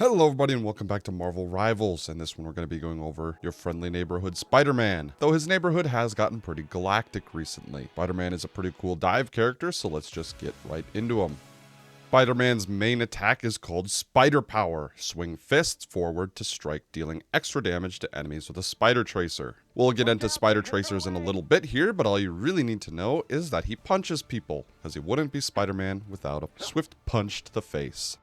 Hello everybody and welcome back to Marvel Rivals. In this one we're going to be going over your friendly neighborhood Spider-Man. Though his neighborhood has gotten pretty galactic recently. Spider-Man is a pretty cool dive character, so let's just get right into him. Spider-Man's main attack is called Spider Power. Swing fists forward to strike, dealing extra damage to enemies with a Spider Tracer. We'll get into Spider Tracers in a little bit here, but all you really need to know is that he punches people, because he wouldn't be Spider-Man without a swift punch to the face.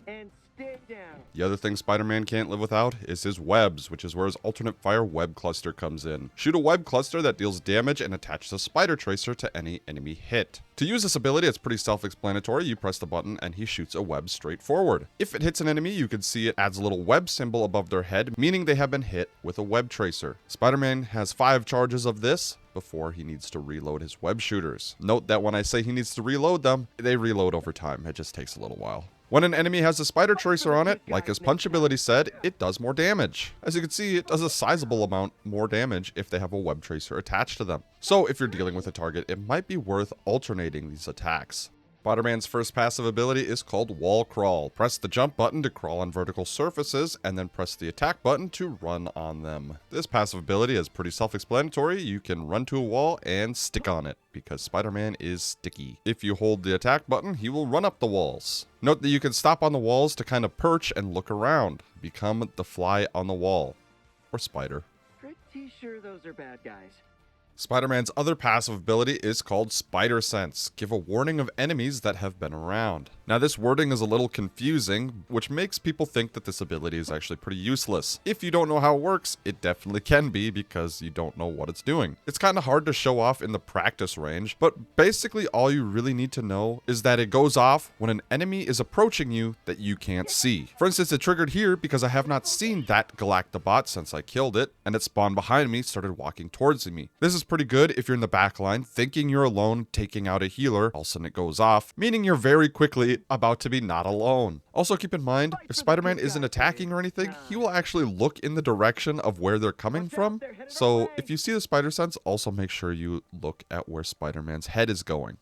And stay down. The other thing Spider-Man can't live without is his webs, which is where his alternate fire web cluster comes in. Shoot a web cluster that deals damage and attaches a Spider Tracer to any enemy hit. To use this ability, it's pretty self-explanatory. You press the button and he shoots a web straight forward. If it hits an enemy, you can see it adds a little web symbol above their head, meaning they have been hit with a web tracer. Spider-Man has 5 charges of this before he needs to reload his web shooters. Note that when I say he needs to reload them, they reload over time. It just takes a little while. When an enemy has a Spider Tracer on it, like his punch ability said, it does more damage. As you can see, it does a sizable amount more damage if they have a web tracer attached to them. So if you're dealing with a target, it might be worth alternating these attacks. Spider-Man's first passive ability is called Wall Crawl. Press the jump button to crawl on vertical surfaces, and then press the attack button to run on them. This passive ability is pretty self-explanatory. You can run to a wall and stick on it, because Spider-Man is sticky. If you hold the attack button, he will run up the walls. Note that you can stop on the walls to kind of perch and look around. Become the fly on the wall. Or Spider. Pretty sure those are bad guys. Spider-Man's other passive ability is called Spider Sense. Give a warning of enemies that have been around. Now this wording is a little confusing, which makes people think that this ability is actually pretty useless. If you don't know how it works, it definitely can be because you don't know what it's doing. It's kind of hard to show off in the practice range, but basically all you really need to know is that it goes off when an enemy is approaching you that you can't see. For instance, it triggered here because I have not seen that Galactobot since I killed it, and it spawned behind me, started walking towards me. This is pretty good if you're in the back line, thinking you're alone, taking out a healer, all of a sudden it goes off, meaning you're very quickly about to be not alone. Also keep in mind, if Spider-Man isn't attacking or anything, he will actually look in the direction of where they're coming from. So if you see the Spider Sense, also make sure you look at where Spider-Man's head is going.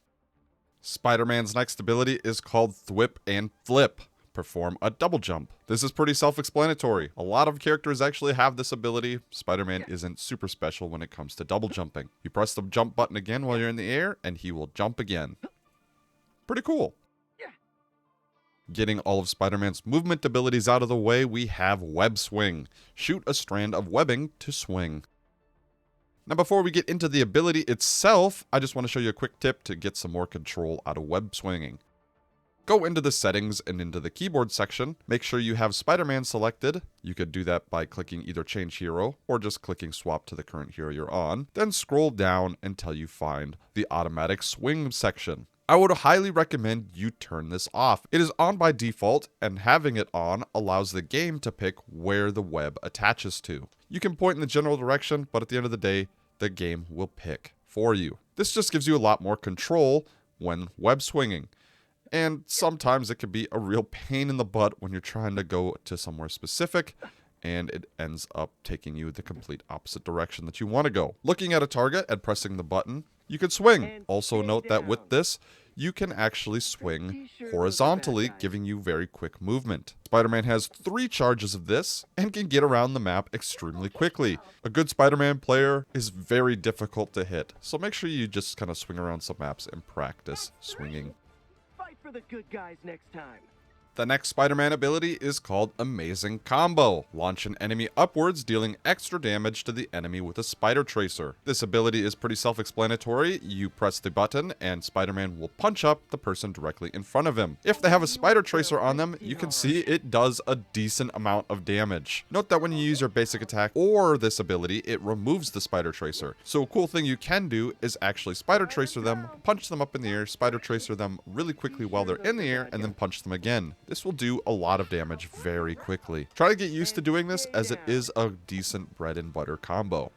Spider-Man's next ability is called Thwip and Flip. Perform a double jump. This is pretty self-explanatory. A lot of characters actually have this ability. Spider-Man isn't super special when it comes to double jumping. You press the jump button again while you're in the air, and he will jump again. Pretty cool. Getting all of Spider-Man's movement abilities out of the way, we have Web Swing. Shoot a strand of webbing to swing. Now before we get into the ability itself, I just want to show you a quick tip to get some more control out of web swinging. Go into the settings and into the keyboard section. Make sure you have Spider-Man selected. You could do that by clicking either change hero or just clicking swap to the current hero you're on. Then scroll down until you find the automatic swing section. I would highly recommend you turn this off. It is on by default, and having it on allows the game to pick where the web attaches to. You can point in the general direction, but at the end of the day, the game will pick for you. This just gives you a lot more control when web swinging. And sometimes it can be a real pain in the butt when you're trying to go to somewhere specific and it ends up taking you the complete opposite direction that you want to go. Looking at a target and pressing the button, you can swing. Also note that with this, you can actually swing horizontally, giving you very quick movement. Spider-Man has 3 charges of this and can get around the map extremely quickly. A good Spider-Man player is very difficult to hit, so make sure you just kind of swing around some maps and practice swinging. Fight for the good guys next time. The next Spider-Man ability is called Amazing Combo. Launch an enemy upwards, dealing extra damage to the enemy with a Spider Tracer. This ability is pretty self-explanatory. You press the button and Spider-Man will punch up the person directly in front of him. If they have a Spider Tracer on them, you can see it does a decent amount of damage. Note that when you use your basic attack or this ability, it removes the Spider Tracer. So a cool thing you can do is actually Spider Tracer them, punch them up in the air, Spider Tracer them really quickly while they're in the air, and then punch them again. This will do a lot of damage very quickly. Try to get used to doing this as it is a decent bread and butter combo.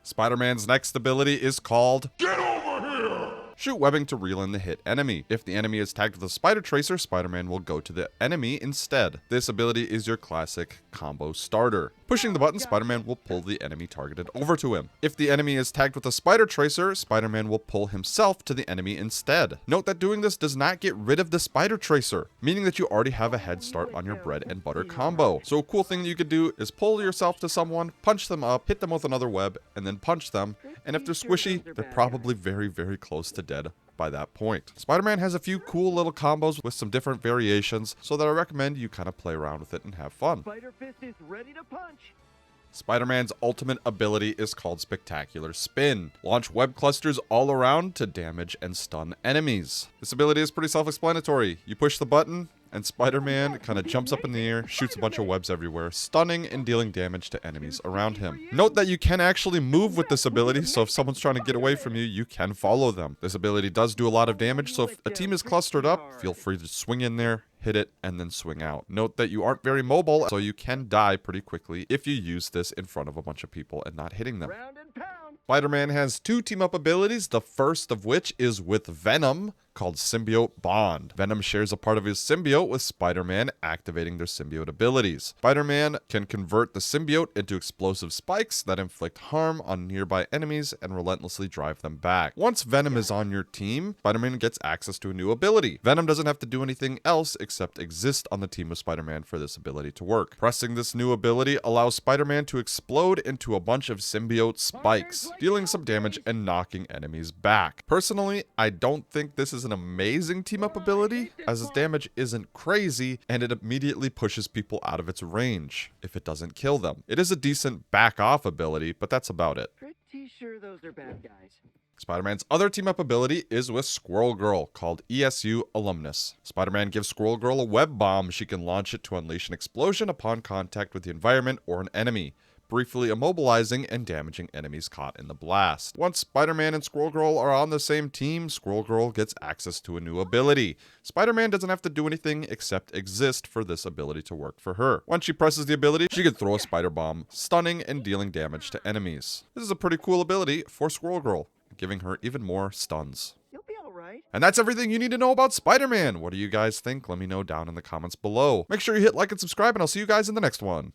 Spider-Man's next ability is called Get Over Here! Shoot webbing to reel in the hit enemy. If the enemy is tagged with a spider tracer, Spider-Man will go to the enemy instead. This ability is your classic combo starter. Pushing the button, Spider-Man will pull the enemy targeted over to him. If the enemy is tagged with a spider tracer, Spider-Man will pull himself to the enemy instead. Note that doing this does not get rid of the spider tracer, meaning that you already have a head start on your bread and butter combo. So a cool thing that you could do is pull yourself to someone, punch them up, hit them with another web, and then punch them. And if they're squishy, they're probably very, very close to dead by that point. Spider-Man has a few cool little combos with some different variations, so that I recommend you kind of play around with it and have fun. Spider Fist is ready to punch. Spider-Man's ultimate ability is called Spectacular Spin. Launch web clusters all around to damage and stun enemies. This ability is pretty self-explanatory. You push the button, and Spider-Man kind of jumps up in the air, shoots a bunch of webs everywhere, stunning and dealing damage to enemies around him. Note that you can actually move with this ability, so if someone's trying to get away from you, you can follow them. This ability does do a lot of damage, so if a team is clustered up, feel free to swing in there, hit it, and then swing out. Note that you aren't very mobile, so you can die pretty quickly if you use this in front of a bunch of people and not hitting them. Round and pound. Spider-Man has 2 team-up abilities, the first of which is with Venom, called Symbiote Bond. Venom shares a part of his symbiote with Spider-Man, activating their symbiote abilities. Spider-Man can convert the symbiote into explosive spikes that inflict harm on nearby enemies and relentlessly drive them back. Once Venom is on your team, Spider-Man gets access to a new ability. Venom doesn't have to do anything else except exist on the team of Spider-Man for this ability to work. Pressing this new ability allows Spider-Man to explode into a bunch of symbiote spikes, dealing some damage and knocking enemies back. Personally, I don't think this is an amazing team-up ability, as its damage isn't crazy, and it immediately pushes people out of its range if it doesn't kill them. It is a decent back-off ability, but that's about it. Pretty sure those are bad guys. Spider-Man's other team-up ability is with Squirrel Girl, called ESU Alumnus. Spider-Man gives Squirrel Girl a web bomb. She can launch it to unleash an explosion upon contact with the environment or an enemy, briefly immobilizing and damaging enemies caught in the blast. Once Spider-Man and Squirrel Girl are on the same team, Squirrel Girl gets access to a new ability. Spider-Man doesn't have to do anything except exist for this ability to work for her. Once she presses the ability, she can throw a spider bomb, stunning and dealing damage to enemies. This is a pretty cool ability for Squirrel Girl, giving her even more stuns. You'll be alright. And that's everything you need to know about Spider-Man. What do you guys think? Let me know down in the comments below. Make sure you hit like and subscribe, and I'll see you guys in the next one.